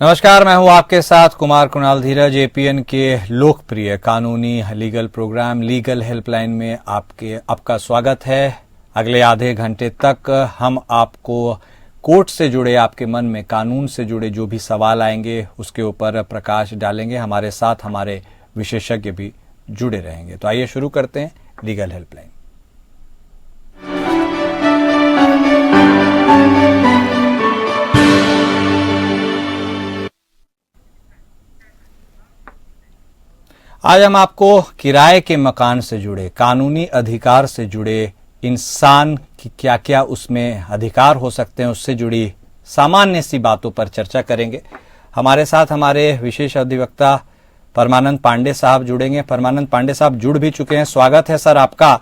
नमस्कार, मैं हूं आपके साथ कुमार कुणाल धीरज। एपीएन के लोकप्रिय कानूनी लीगल प्रोग्राम लीगल हेल्पलाइन में आपका स्वागत है। अगले आधे घंटे तक हम आपको कोर्ट से जुड़े, आपके मन में कानून से जुड़े जो भी सवाल आएंगे उसके ऊपर प्रकाश डालेंगे। हमारे साथ हमारे विशेषज्ञ भी जुड़े रहेंगे। तो आइए शुरू करते हैं लीगल हेल्पलाइन। आज हम आपको किराए के मकान से जुड़े, कानूनी अधिकार से जुड़े, इंसान की क्या क्या उसमें अधिकार हो सकते हैं, उससे जुड़ी सामान्य सी बातों पर चर्चा करेंगे। हमारे साथ हमारे विशेष अधिवक्ता परमानंद पांडे साहब जुड़ेंगे। परमानंद पांडे साहब जुड़ भी चुके हैं। स्वागत है सर आपका।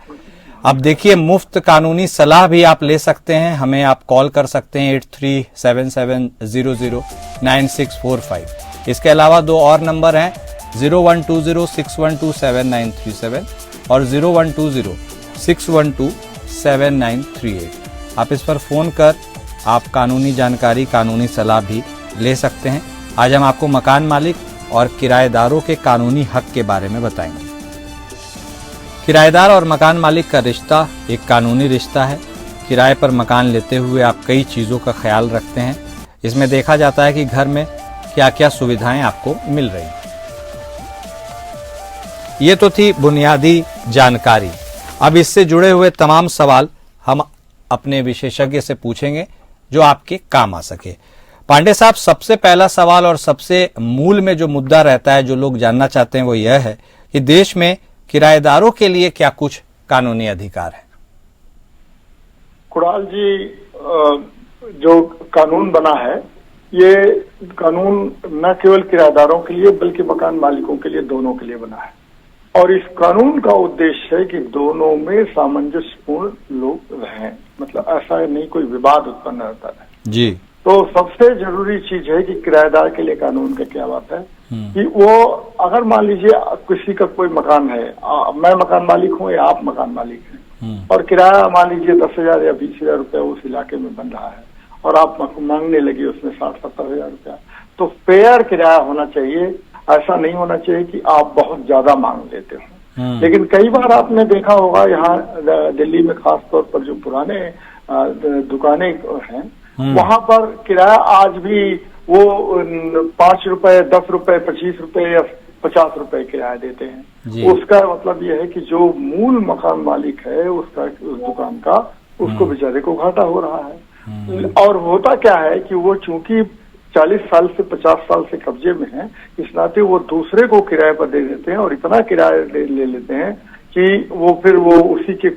अब देखिए, मुफ्त कानूनी सलाह भी आप ले सकते हैं। हमें आप कॉल कर सकते हैं 8377009645। इसके अलावा दो और नंबर हैं 012061279737 और 012061279738। आप इस पर फोन कर आप कानूनी जानकारी, कानूनी सलाह भी ले सकते हैं। आज हम आपको मकान मालिक और किराएदारों के कानूनी हक के बारे में बताएंगे। किराएदार और मकान मालिक का रिश्ता एक कानूनी रिश्ता है। किराए पर मकान लेते हुए आप कई चीजों का ख्याल रखते हैं। इसमें देखा जाता है कि घर में क्या क्या सुविधाएं आपको मिल रही हैं। ये तो थी बुनियादी जानकारी। अब इससे जुड़े हुए तमाम सवाल हम अपने विशेषज्ञ से पूछेंगे जो आपके काम आ सके। पांडे साहब, सबसे पहला सवाल और सबसे मूल में जो मुद्दा रहता है, जो लोग जानना चाहते हैं, वो यह है कि देश में किराएदारों के लिए क्या कुछ कानूनी अधिकार है। कुणाल जी, जो कानून बना है, ये कानून न केवल किराएदारों के लिए बल्कि मकान मालिकों के लिए, दोनों के लिए बना है। और इस कानून का उद्देश्य है कि दोनों में सामंजस्यपूर्ण लोग रहें, मतलब ऐसा नहीं कोई विवाद उत्पन्न रहता है जी। तो सबसे जरूरी चीज है कि किराएदार के लिए कानून का क्या बात है कि वो, अगर मान लीजिए किसी का कोई मकान है, मैं मकान मालिक हूँ या आप मकान मालिक हैं, और किराया मान लीजिए 10,000 या 20,000 रुपया उस इलाके में बन रहा है और आप मांगने लगे उसमें 60-70,000 रुपया, तो फेयर किराया होना चाहिए। ऐसा नहीं होना चाहिए कि आप बहुत ज्यादा मांग लेते हो। लेकिन कई बार आपने देखा होगा, यहाँ दिल्ली में खास तौर पर जो पुराने दुकानें हैं, वहां पर किराया आज भी वो 5 रुपए, 10 रुपए, 25 रुपए या 50 रुपए किराया देते हैं। उसका मतलब यह है कि जो मूल मकान मालिक है उसका, उस दुकान का, उसको बेचारे को घाटा हो रहा है। और होता क्या है कि वो चूंकि 40 साल से 50 साल से कब्जे में है, इस नाते वो दूसरे को किराए पर दे देते हैं और इतना किराया ले लेते हैं कि वो फिर वो उसी के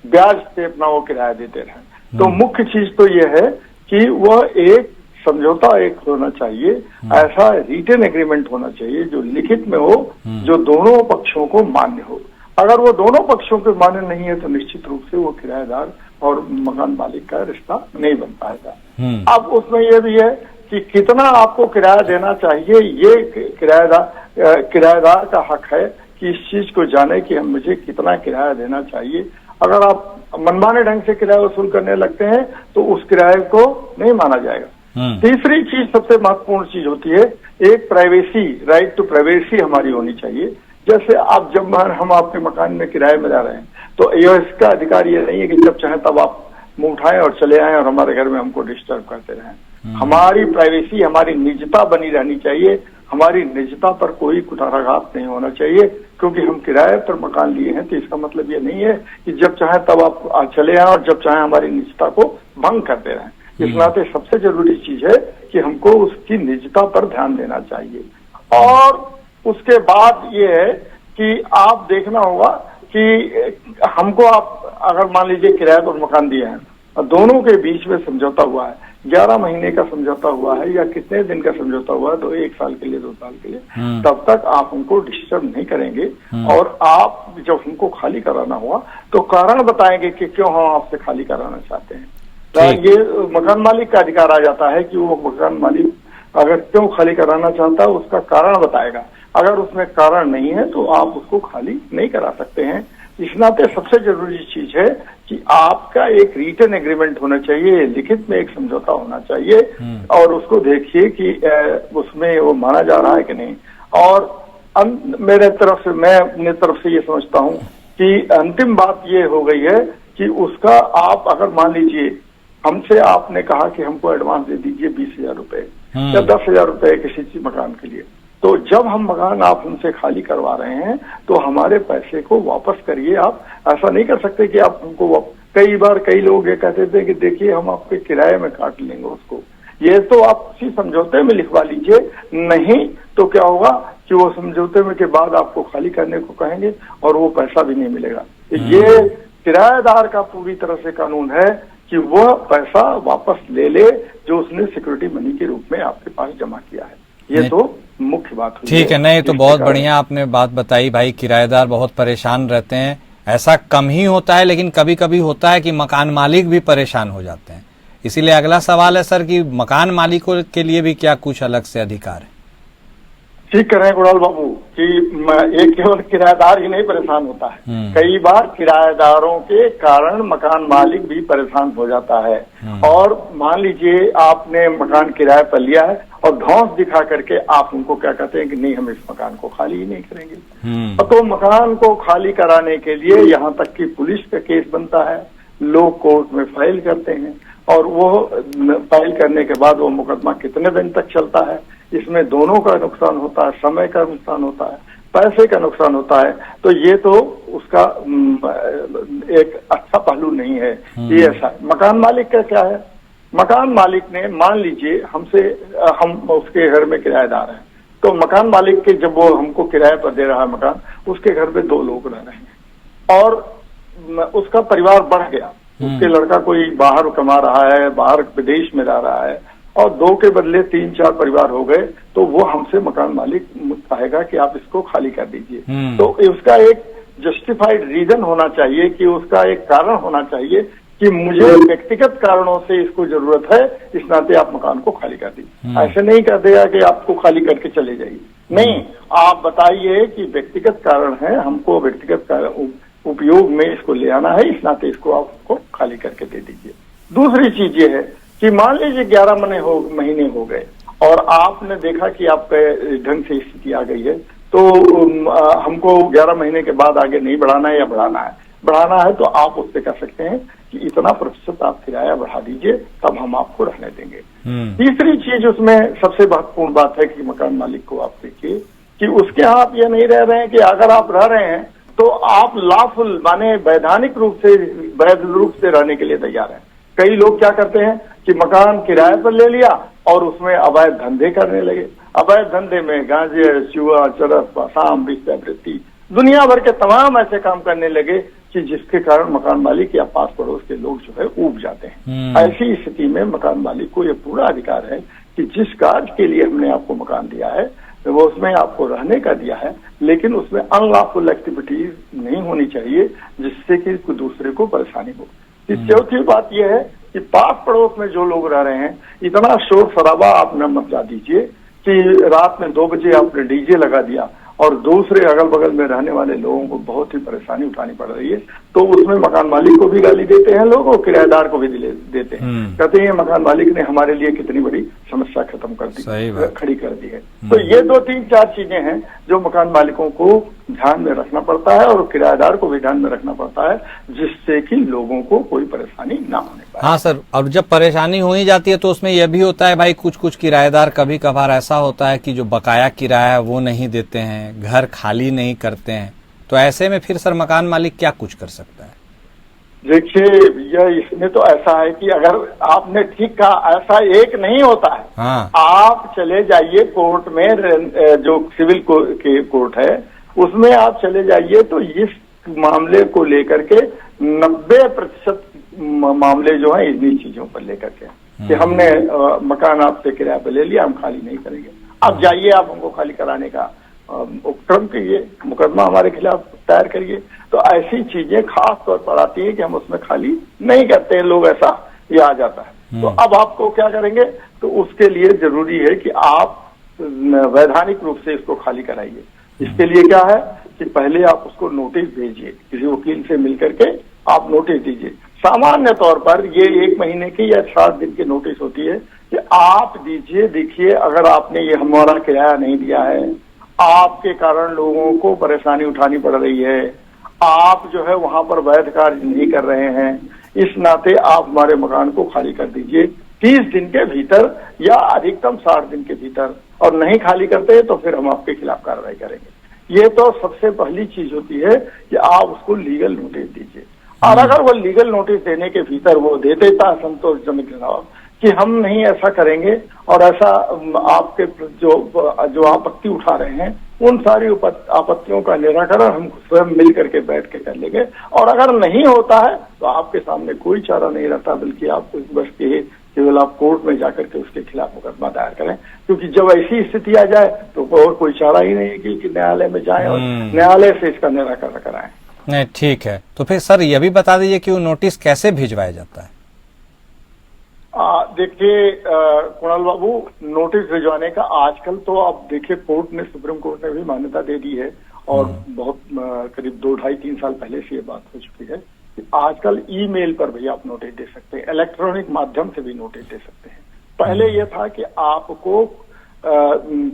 ब्याज से अपना वो किराया देते रहे। तो मुख्य चीज तो ये है कि वह एक समझौता एक होना चाहिए, ऐसा रिटन एग्रीमेंट होना चाहिए जो लिखित में हो, जो दोनों पक्षों को मान्य हो। अगर वो दोनों पक्षों को मान्य नहीं है तो निश्चित रूप से वो किराएदार और मकान मालिक का रिश्ता नहीं बन पाएगा। अब उसमें यह भी है कि कितना आपको किराया देना चाहिए, ये किराएदार का हक है कि इस चीज को जाने कि हम मुझे कितना किराया देना चाहिए। अगर आप मनमाने ढंग से किराया वसूल करने लगते हैं तो उस किराए को नहीं माना जाएगा। तीसरी चीज, सबसे महत्वपूर्ण चीज होती है, एक प्राइवेसी, राइट टू प्राइवेसी हमारी होनी चाहिए। जैसे आप जब हम आपके मकान में किराए में रह रहे हैं तो इसका अधिकार ये नहीं है कि जब चाहे तब आप मुंह उठाएं और चले आएं और हमारे घर में हमको डिस्टर्ब करते रहें। हमारी प्राइवेसी, हमारी निजता बनी रहनी चाहिए। हमारी निजता पर कोई कुठाराघात नहीं होना चाहिए, क्योंकि हम किराए पर मकान लिए हैं तो इसका मतलब ये नहीं है कि जब चाहे तब आप चले आए और जब चाहे हमारी निजता को भंग करते रहें। इस नाते सबसे जरूरी चीज है कि हमको उसकी निजता पर ध्यान देना चाहिए। और उसके बाद ये है कि आप देखना होगा कि हमको, आप अगर मान लीजिए किराए पर मकान दिए हैं और दोनों के बीच में समझौता हुआ है, 11 महीने का समझौता हुआ है या कितने दिन का समझौता हुआ है, तो 1 साल के लिए, 2 साल के लिए, तब तक आप हमको डिस्टर्ब नहीं करेंगे। और आप जब हमको खाली कराना हुआ तो कारण बताएंगे कि क्यों हम आपसे खाली कराना चाहते हैं। तो ये मकान मालिक का अधिकार आ जाता है कि वो मकान मालिक अगर क्यों खाली कराना चाहता है उसका कारण बताएगा। अगर उसमें कारण नहीं है तो आप उसको खाली नहीं करा सकते हैं। इस नाते सबसे जरूरी चीज है कि आपका एक रिटन एग्रीमेंट होना चाहिए, लिखित में एक समझौता होना चाहिए, और उसको देखिए कि उसमें वो माना जा रहा है कि नहीं। और मेरे तरफ से, मैं अपने तरफ से ये समझता हूँ कि अंतिम बात ये हो गई है कि उसका आप अगर मान लीजिए हमसे आपने कहा कि हमको एडवांस दे दीजिए 20,000 रुपए या 10,000 रुपए किसी चीज मकान के लिए, तो जब हम मकान आप हमसे खाली करवा रहे हैं तो हमारे पैसे को वापस करिए। आप ऐसा नहीं कर सकते कि आप हमको, कई बार कई लोग ये कहते थे कि देखिए हम आपके किराए में काट लेंगे उसको, ये तो आप किसी समझौते में लिखवा लीजिए, नहीं तो क्या होगा कि वो समझौते में के बाद आपको खाली करने को कहेंगे और वो पैसा भी नहीं मिलेगा। ये किराएदार का पूरी तरह से कानून है कि वह पैसा वापस ले ले जो उसने सिक्योरिटी मनी के रूप में आपके पास जमा किया है। ये तो मुख्य बात हुई। ठीक है, नहीं तो बहुत बढ़िया आपने बात बताई भाई। किराएदार बहुत परेशान रहते हैं, ऐसा कम ही होता है लेकिन कभी कभी होता है कि मकान मालिक भी परेशान हो जाते हैं। इसीलिए अगला सवाल है सर कि मकान मालिकों के लिए भी क्या कुछ अलग से अधिकार है? ठीक कर रहे हैं गुड़ाल बाबू कि एक केवल किराएदार ही नहीं परेशान होता है, कई बार किराएदारों के कारण मकान मालिक भी परेशान हो जाता है। और मान लीजिए आपने मकान किराए पर लिया है और धौंस दिखा करके आप उनको क्या कहते हैं कि नहीं हम इस मकान को खाली ही नहीं करेंगे, तो मकान को खाली कराने के लिए यहाँ तक कि पुलिस का केस बनता है, लोग कोर्ट में फाइल करते हैं और वो फाइल करने के बाद वो मुकदमा कितने दिन तक चलता है, इसमें दोनों का नुकसान होता है, समय का नुकसान होता है, पैसे का नुकसान होता है। तो ये तो उसका एक अच्छा पहलू नहीं है। ये ऐसा मकान मालिक का क्या है, मकान मालिक ने मान लीजिए हमसे, हम उसके घर में किराएदार हैं, तो मकान मालिक के जब वो हमको किराए पर दे रहा है मकान, उसके घर में 2 लोग रह रहे हैं और उसका परिवार बढ़ गया, उसके लड़का कोई बाहर कमा रहा है, बाहर विदेश में रह रहा है और 2 के बदले 3-4 परिवार हो गए, तो वो हमसे मकान मालिक कहेगा कि आप इसको खाली कर दीजिए। तो उसका एक जस्टिफाइड रीजन होना चाहिए, कि उसका एक कारण होना चाहिए कि मुझे व्यक्तिगत कारणों से इसको जरूरत है, इस नाते आप मकान को खाली कर दीजिए। ऐसे नहीं कर देगा कि आपको खाली करके चले जाइए, नहीं, आप बताइए कि व्यक्तिगत कारण है, हमको व्यक्तिगत उपयोग में इसको ले आना है, इस नाते इसको आपको खाली करके दे दीजिए। दूसरी चीज ये है कि मान लीजिए 11 महीने हो गए और आपने देखा कि आपके ढंग से स्थिति आ गई है, तो हमको 11 महीने के बाद आगे नहीं बढ़ाना है या बढ़ाना है तो आप उससे कह सकते हैं कि इतना प्रतिशत आप किराया बढ़ा दीजिए, तब हम आपको रहने देंगे। तीसरी चीज उसमें सबसे महत्वपूर्ण बात है कि मकान मालिक को आप देखिए कि उसके यहाँ आप ये नहीं रह रहे हैं कि अगर आप रह रहे हैं तो आप लॉफुल माने वैधानिक रूप से, वैध रूप से रहने के लिए तैयार हैं। कई लोग क्या करते हैं कि मकान किराए पर ले लिया और उसमें अवैध धंधे करने लगे, अवैध धंधे में गांजे, जुआ, चरस, शाम, वेश्यावृत्ति, दुनिया भर के तमाम ऐसे काम करने लगे कि जिसके कारण मकान मालिक या पास पड़ोस के लोग जो है ऊब जाते हैं। ऐसी स्थिति में मकान मालिक को यह पूरा अधिकार है कि जिस कार्य के लिए हमने आपको मकान दिया है वो उसमें आपको रहने का दिया है, लेकिन उसमें अनलॉफुल एक्टिविटीज नहीं होनी चाहिए जिससे कि कोई दूसरे को परेशानी हो। चौथी बात यह है कि पास पड़ोस में जो लोग रह रहे हैं, इतना शोर शराबा आप न मचा दीजिए कि रात में 2 बजे आपने डीजे लगा दिया और दूसरे अगल बगल में रहने वाले लोगों को बहुत ही परेशानी उठानी पड़ रही है, तो उसमें मकान मालिक को भी गाली देते हैं लोग और किराएदार को भी देते हैं, कहते हैं मकान मालिक ने हमारे लिए कितनी बड़ी समस्या खत्म कर दी, खड़ी कर दी है। तो ये 2-3-4 चीजें हैं जो मकान मालिकों को ध्यान में रखना पड़ता है और किराएदार को भी ध्यान में रखना पड़ता है, जिससे कि लोगों को कोई परेशानी ना होने पाए। हाँ सर, और जब परेशानी हो ही जाती है तो उसमें यह भी होता है भाई, कुछ किराएदार कभी कभार ऐसा होता है कि जो बकाया किराया है वो नहीं देते हैं, घर खाली नहीं करते हैं, तो ऐसे में फिर सर मकान मालिक क्या कुछ कर सकता है? देखिए यह इसमें तो ऐसा है कि अगर आपने ठीक कहा, ऐसा एक नहीं होता है। हाँ। आप चले जाइए कोर्ट में, जो सिविल कोर्ट है उसमें आप चले जाइए, तो इस मामले को लेकर के 90% मामले जो है इन्हीं चीजों पर लेकर के कि हमने मकान आपसे किराए पर ले लिया, हम खाली नहीं करेंगे, आप जाइए, आप हमको खाली कराने का उपक्रम कीजिए, मुकदमा हमारे खिलाफ दायर करिए। तो ऐसी चीजें खास तौर पर आती है कि हम उसमें खाली नहीं करते हैं, लोग ऐसा ये आ जाता है। तो अब आपको क्या करेंगे, तो उसके लिए जरूरी है कि आप वैधानिक रूप से इसको खाली कराइए। इसके लिए क्या है कि पहले आप उसको नोटिस भेजिए, किसी वकील से मिलकर के आप नोटिस दीजिए। सामान्य तौर पर ये 1 महीने की या 7 दिन की नोटिस होती है कि आप दीजिए। देखिए, अगर आपने ये हमारा किराया नहीं दिया है, आपके कारण लोगों को परेशानी उठानी पड़ रही है, आप जो है वहां पर वैध कार्य नहीं कर रहे हैं, इस नाते आप हमारे मकान को खाली कर दीजिए 30 दिन के भीतर या अधिकतम 60 दिन के भीतर, और नहीं खाली करते तो फिर हम आपके खिलाफ कार्रवाई करेंगे। ये तो सबसे पहली चीज होती है कि आप उसको लीगल नोटिस दीजिए। और अगर वो लीगल नोटिस देने के भीतर वो दे देता है संतोषजनक जवाब कि हम नहीं ऐसा करेंगे और ऐसा आपके जो आपत्ति उठा रहे हैं उन सारी आपत्तियों का निराकरण हम स्वयं मिल करके बैठ के कर लेंगे, और अगर नहीं होता है तो आपके सामने कोई चारा नहीं रहता, बल्कि आपको इस वर्ष के केवल आप कोर्ट में जाकर के उसके खिलाफ मुकदमा दायर करें। क्योंकि जब ऐसी स्थिति आ जाए तो और कोई चारा ही नहीं है कि न्यायालय में जाएं और न्यायालय से इसका निराकरण कराएं। नहीं, ठीक है। तो फिर सर यह भी बता दीजिए कि वो नोटिस कैसे भिजवाया जाता है? देखिए कुणाल बाबू, नोटिस भिजवाने का आजकल तो आप देखिए कोर्ट ने, सुप्रीम कोर्ट ने भी मान्यता दे दी है, और बहुत करीब 2, 2.5, 3 साल पहले से ये बात हो चुकी है कि आजकल ईमेल पर भी आप नोटिस दे सकते हैं, इलेक्ट्रॉनिक माध्यम से भी नोटिस दे सकते हैं। पहले यह था कि आपको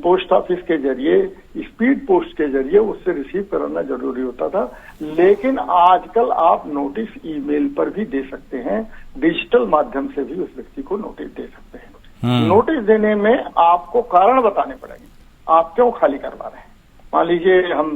पोस्ट ऑफिस के जरिए, स्पीड पोस्ट के जरिए उससे रिसीव कराना जरूरी होता था, लेकिन आजकल आप नोटिस ईमेल पर भी दे सकते हैं, डिजिटल माध्यम से भी उस व्यक्ति को नोटिस दे सकते हैं। नोटिस देने में आपको कारण बताने पड़ेंगे, आप क्यों खाली करवा रहे हैं। मान लीजिए हम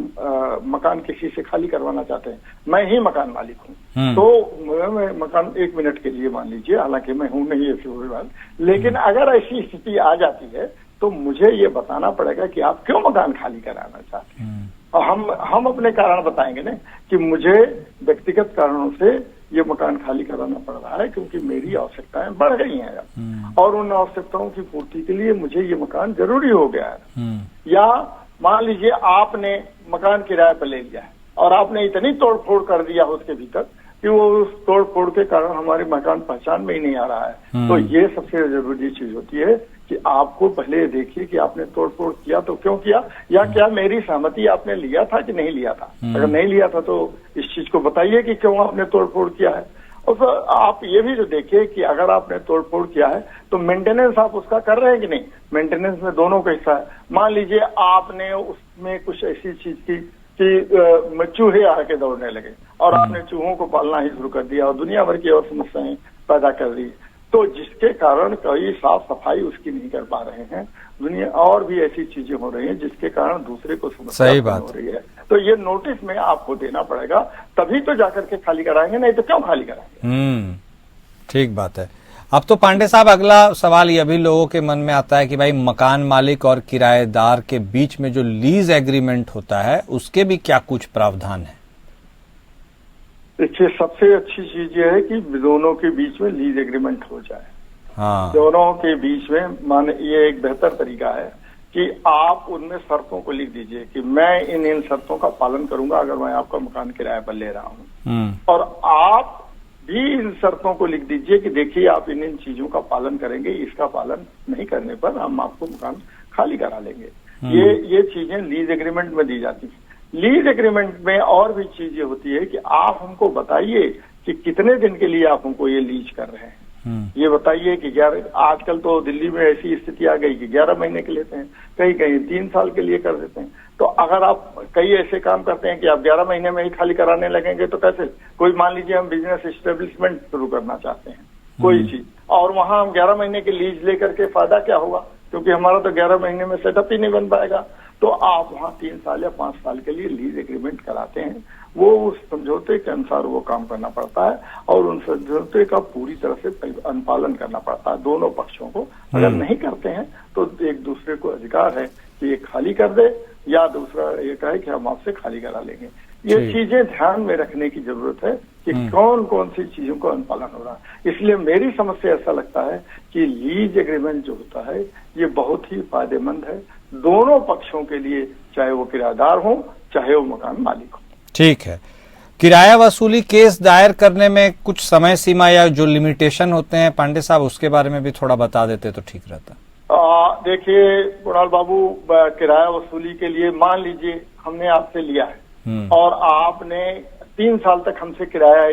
मकान किसी से खाली करवाना चाहते हैं, मैं ही मकान मालिक हूँ, तो मैं मकान 1 मिनट के लिए मान लीजिए, हालांकि मैं हूं नहीं ऐसी कोई बात, लेकिन अगर ऐसी स्थिति आ जाती है तो मुझे ये बताना पड़ेगा कि आप क्यों मकान खाली कराना चाहते हैं, और हम अपने कारण बताएंगे ना कि मुझे व्यक्तिगत कारणों से ये मकान खाली कराना पड़ रहा है क्योंकि मेरी आवश्यकताएं बढ़ गई हैं और उन आवश्यकताओं की पूर्ति के लिए मुझे ये मकान जरूरी हो गया है। या मान लीजिए आपने मकान किराए पर ले लिया है और आपने इतनी तोड़फोड़ कर दिया उसके भीतर कि वो उस तोड़फोड़ के कारण हमारे मकान पहचान में ही नहीं आ रहा है। तो ये सबसे जरूरी चीज होती है कि आपको पहले देखिए कि आपने तोड़फोड़ किया तो क्यों किया, या क्या मेरी सहमति आपने लिया था कि नहीं लिया था। अगर नहीं लिया था तो इस चीज को बताइए कि क्यों आपने तोड़फोड़ किया है। और फिर आप ये भी जो देखिए कि अगर आपने तोड़फोड़ किया है तो मेंटेनेंस आप उसका कर रहे हैं कि नहीं। मेंटेनेंस में दोनों का हिस्सा है। मान लीजिए आपने उसमें कुछ ऐसी चीज की कि चूहे आके दौड़ने लगे और आपने चूहों को पालना ही शुरू कर दिया और दुनिया भर की और समस्याएं पैदा कर दी, तो जिसके कारण कई साफ सफाई उसकी नहीं कर पा रहे हैं, दुनिया और भी ऐसी चीजें हो रही हैं जिसके कारण दूसरे को समस्या हो रही है। तो ये नोटिस में आपको देना पड़ेगा, तभी तो जाकर के खाली कराएंगे, नहीं तो क्यों खाली कराएंगे। ठीक बात है। अब तो पांडे साहब अगला सवाल ये भी लोगों के मन में आता है कि भाई मकान मालिक और किराएदार के बीच में जो लीज एग्रीमेंट होता है उसके भी क्या कुछ प्रावधान है। देखिए, सबसे अच्छी चीज ये है कि दोनों के बीच में लीज एग्रीमेंट हो जाए। हाँ, दोनों के बीच में ये एक बेहतर तरीका है कि आप उनमें शर्तों को लिख दीजिए कि मैं इन शर्तों का पालन करूंगा अगर मैं आपका मकान किराए पर ले रहा हूँ, और आप भी इन शर्तों को लिख दीजिए कि देखिए आप इन चीजों का पालन करेंगे, इसका पालन नहीं करने पर हम आपको मकान खाली करा लेंगे। ये चीजें लीज एग्रीमेंट में दी जाती है। लीज एग्रीमेंट में और भी चीजें होती है कि आप हमको बताइए कि कितने दिन के लिए आप हमको ये लीज कर रहे हैं। ये बताइए कि 11, आजकल तो दिल्ली में ऐसी स्थिति आ गई कि 11 महीने के लेते हैं, कहीं कहीं 3 साल के लिए कर देते हैं। तो अगर आप कई ऐसे काम करते हैं कि आप 11 महीने में ही खाली कराने लगेंगे तो कैसे। कोई मान लीजिए हम बिजनेस एस्टेब्लिशमेंट शुरू करना चाहते हैं कोई चीज, और वहां हम 11 महीने की लीज लेकर के फायदा क्या होगा, क्योंकि हमारा तो 11 महीने में सेटअप ही नहीं बन पाएगा। तो आप वहां 3 साल या 5 साल के लिए लीज एग्रीमेंट कराते हैं, वो उस समझौते के अनुसार वो काम करना पड़ता है और उन समझौते का पूरी तरह से अनुपालन करना पड़ता है दोनों पक्षों को। अगर नहीं करते हैं तो एक दूसरे को अधिकार है कि ये खाली कर दे या दूसरा ये कहे कि हम आपसे खाली करा लेंगे। ये चीजें ध्यान में रखने की जरूरत है कि कौन कौन सी चीजों का अनुपालन हो रहा है। इसलिए मेरी समझ से ऐसा लगता है कि लीज एग्रीमेंट जो होता है ये बहुत ही फायदेमंद है दोनों पक्षों के लिए, चाहे वो किराएदार हो चाहे वो मकान मालिक हो। ठीक है। किराया वसूली केस दायर करने में कुछ समय सीमा या जो लिमिटेशन होते हैं पांडे साहब, उसके बारे में भी थोड़ा बता देते तो ठीक रहता। देखिए कुणाल बाबू, किराया वसूली के लिए मान लीजिए हमने आपसे लिया है और आपने 3 साल तक हमसे किराया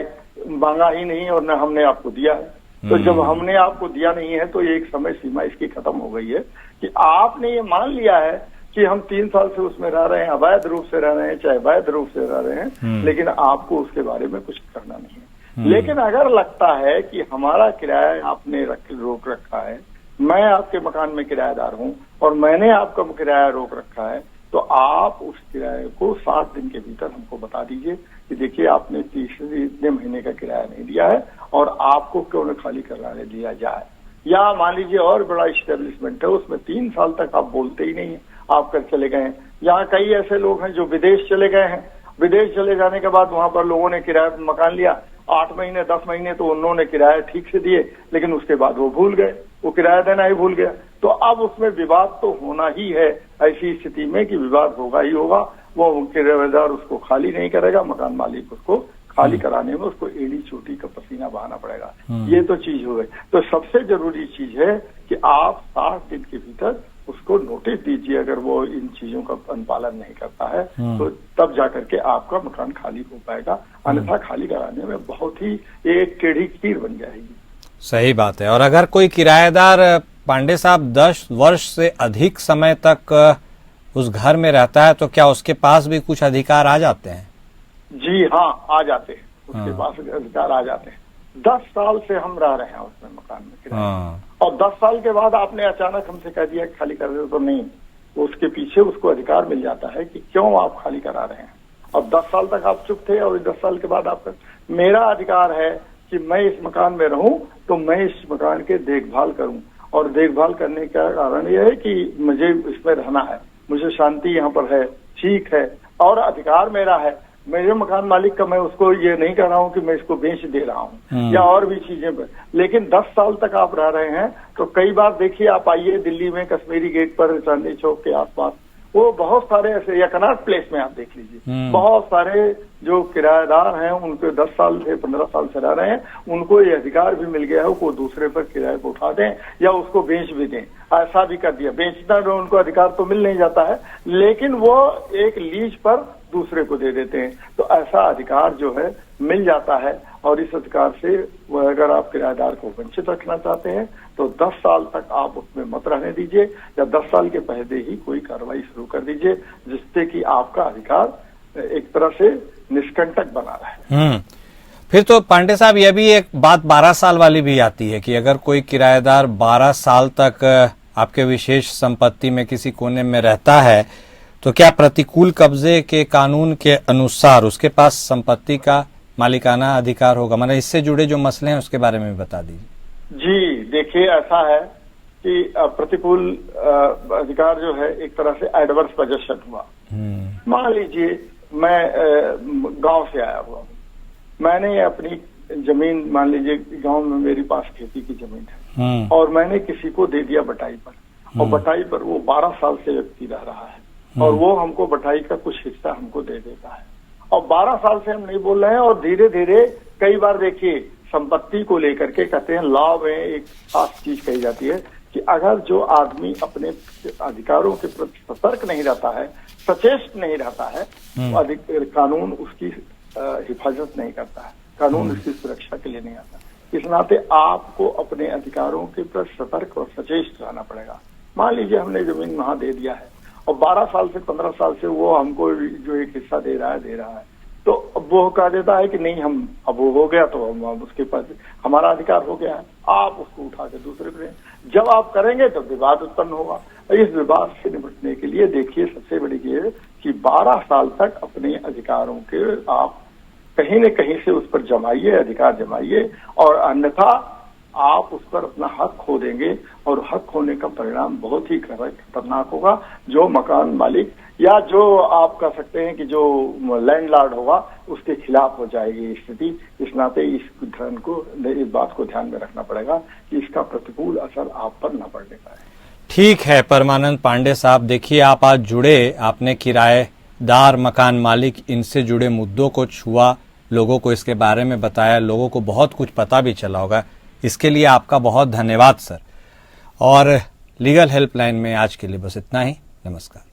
मांगा ही नहीं और न हमने आपको दिया है। तो जब हमने आपको दिया नहीं है तो ये एक समय सीमा इसकी खत्म हो गई है कि आपने ये मान लिया है कि हम 3 साल से उसमें रह रहे हैं, अवैध रूप से रह रहे हैं चाहे वैध रूप से रह रहे हैं, लेकिन आपको उसके बारे में कुछ करना नहीं है। लेकिन अगर लगता है कि हमारा किराया आपने रोक रखा है, मैं आपके मकान में किराएदार हूं और मैंने आपका किराया रोक रखा है, तो आप उस किराए को 60 दिन के भीतर हमको बता दीजिए कि देखिए आपने इतने महीने का किराया नहीं दिया है और आपको क्यों न खाली कराने दिया जाए। या मान लीजिए और बड़ा इस्टेब्लिशमेंट है, उसमें 3 साल तक आप बोलते ही नहीं है, आप कर चले गए हैं। यहाँ कई ऐसे लोग हैं जो विदेश चले गए हैं, विदेश चले जाने के बाद वहां पर लोगों ने किराया मकान लिया, 8 महीने 10 महीने तो उन्होंने किराया ठीक से दिए, लेकिन उसके बाद वो भूल गए, वो किराया देना ही भूल गया। तो अब उसमें विवाद तो होना ही है, ऐसी स्थिति में कि विवाद होगा ही होगा। वो किराएदार उसको खाली नहीं करेगा, मकान मालिक उसको खाली कराने में उसको एड़ी चोटी का पसीना बहाना पड़ेगा। ये तो चीज हो गई। तो सबसे जरूरी चीज है कि आप 60 दिन के भीतर उसको नोटिस दीजिए। अगर वो इन चीजों का अनुपालन नहीं करता है तो तब जाकर के आपका मकान खाली हो पाएगा, अन्यथा खाली कराने में बहुत ही एक टेढ़ी खीर बन जाएगी। सही बात है। और अगर कोई किराएदार पांडे साहब 10 वर्ष से अधिक समय तक उस घर में रहता है तो क्या उसके पास भी कुछ अधिकार आ जाते हैं? जी हाँ, आ जाते हैं, उसके पास अधिकार आ जाते हैं। 10 साल से हम रह रहे हैं उसमें मकान में किराए, और 10 साल के बाद आपने अचानक हमसे कह दिया खाली कर दो, तो नहीं, उसके पीछे उसको अधिकार मिल जाता है कि क्यों आप खाली करा रहे हैं। और 10 साल तक आप चुप थे और 10 साल के बाद आपका मेरा अधिकार है कि मैं इस मकान में रहूं तो मैं इस मकान के देखभाल करूं, और देखभाल करने का कारण यह है कि मुझे इसमें रहना है, मुझे शांति यहाँ पर है, ठीक है, और अधिकार मेरा है। मेरे मकान मालिक का मैं उसको ये नहीं कर रहा हूँ कि मैं इसको बेच दे रहा हूँ या और भी चीजें पर। लेकिन 10 साल तक आप रह रहे हैं तो कई बार देखिए, आप आइए दिल्ली में कश्मीरी गेट पर, चांदनी चौक के आसपास, वो बहुत सारे ऐसे, या कनॉट प्लेस में आप देख लीजिए, बहुत सारे जो किराएदार हैं उनको 10 साल से 15 साल से रह रहे हैं, उनको ये अधिकार भी मिल गया है वो दूसरे पर किराए को उठा दें या उसको बेच भी दें। ऐसा भी कर दिया, बेचना में उनको अधिकार तो मिल नहीं जाता है, लेकिन वो एक लीज पर दूसरे को दे देते हैं। तो ऐसा अधिकार जो है मिल जाता है, और इस अधिकार से अगर आप किराएदार को वंचित रखना चाहते हैं तो 10 साल तक आप उसमें मत रहने दीजिए, या 10 साल के पहले ही कोई कार्रवाई शुरू कर दीजिए, जिससे कि आपका अधिकार एक तरह से निष्कंटक बना रहे। फिर तो पांडे साहब यह भी एक बात 12 साल वाली भी आती है कि अगर कोई किराएदार 12 साल तक आपके विशेष संपत्ति में किसी कोने में रहता है तो क्या प्रतिकूल कब्जे के कानून के अनुसार उसके पास संपत्ति का मालिकाना अधिकार होगा? मतलब इससे जुड़े जो मसले हैं उसके बारे में भी बता दीजिए। जी देखिए, ऐसा है कि प्रतिकूल अधिकार जो है एक तरह से एडवर्स पोजेशन हुआ। मान लीजिए मैं गांव से आया हुआ हूँ, मैंने अपनी जमीन, मान लीजिए गांव में मेरे पास खेती की जमीन है, और मैंने किसी को दे दिया बटाई पर, और बटाई पर वो 12 साल से व्यक्ति रह रहा है, और वो हमको बटाई का कुछ हिस्सा हमको दे देता है, और 12 साल से हम नहीं बोल रहे हैं। और धीरे धीरे कई बार देखिए संपत्ति को लेकर के कहते हैं, लॉ में एक खास चीज कही जाती है कि अगर जो आदमी अपने अधिकारों के प्रति सतर्क नहीं रहता है, सचेत नहीं रहता है, तो कानून उसकी हिफाजत नहीं करता है, कानून उसकी सुरक्षा के लिए नहीं आता। इस नाते आपको अपने अधिकारों के प्रति सतर्क और सचेत रहना पड़ेगा। मान लीजिए हमने जमीन वहां दे दिया है और 12 साल से 15 साल से वो हमको जो एक हिस्सा दे रहा है, तो अब वो कह देता है कि नहीं, हम अब वो हो गया तो हम उसके पास हमारा अधिकार हो गया है, आप उसको उठा के दूसरे पे। जब आप करेंगे तो विवाद उत्पन्न होगा। इस विवाद से निपटने के लिए देखिए सबसे बड़ी चीज कि 12 साल तक अपने अधिकारों के आप कहीं न कहीं से उस पर जमाइए, अधिकार जमाइए, और अन्यथा आप उस पर अपना हक खो देंगे, और हक खोने का परिणाम बहुत ही खतरनाक होगा। जो मकान मालिक या जो आप कह सकते हैं कि जो लैंडलॉर्ड होगा उसके खिलाफ हो जाएगी स्थिति। इस नाते इस बात को ध्यान में रखना पड़ेगा कि इसका प्रतिकूल असर आप पर न पड़ने पाए। ठीक है परमानंद पांडे साहब, देखिए आप आज जुड़े, आपने किराएदार, मकान मालिक, इनसे जुड़े मुद्दों को छुआ, लोगों को इसके बारे में बताया, लोगों को बहुत कुछ पता भी चला होगा। इसके लिए आपका बहुत धन्यवाद सर। और लीगल हेल्पलाइन में आज के लिए बस इतना ही। नमस्कार।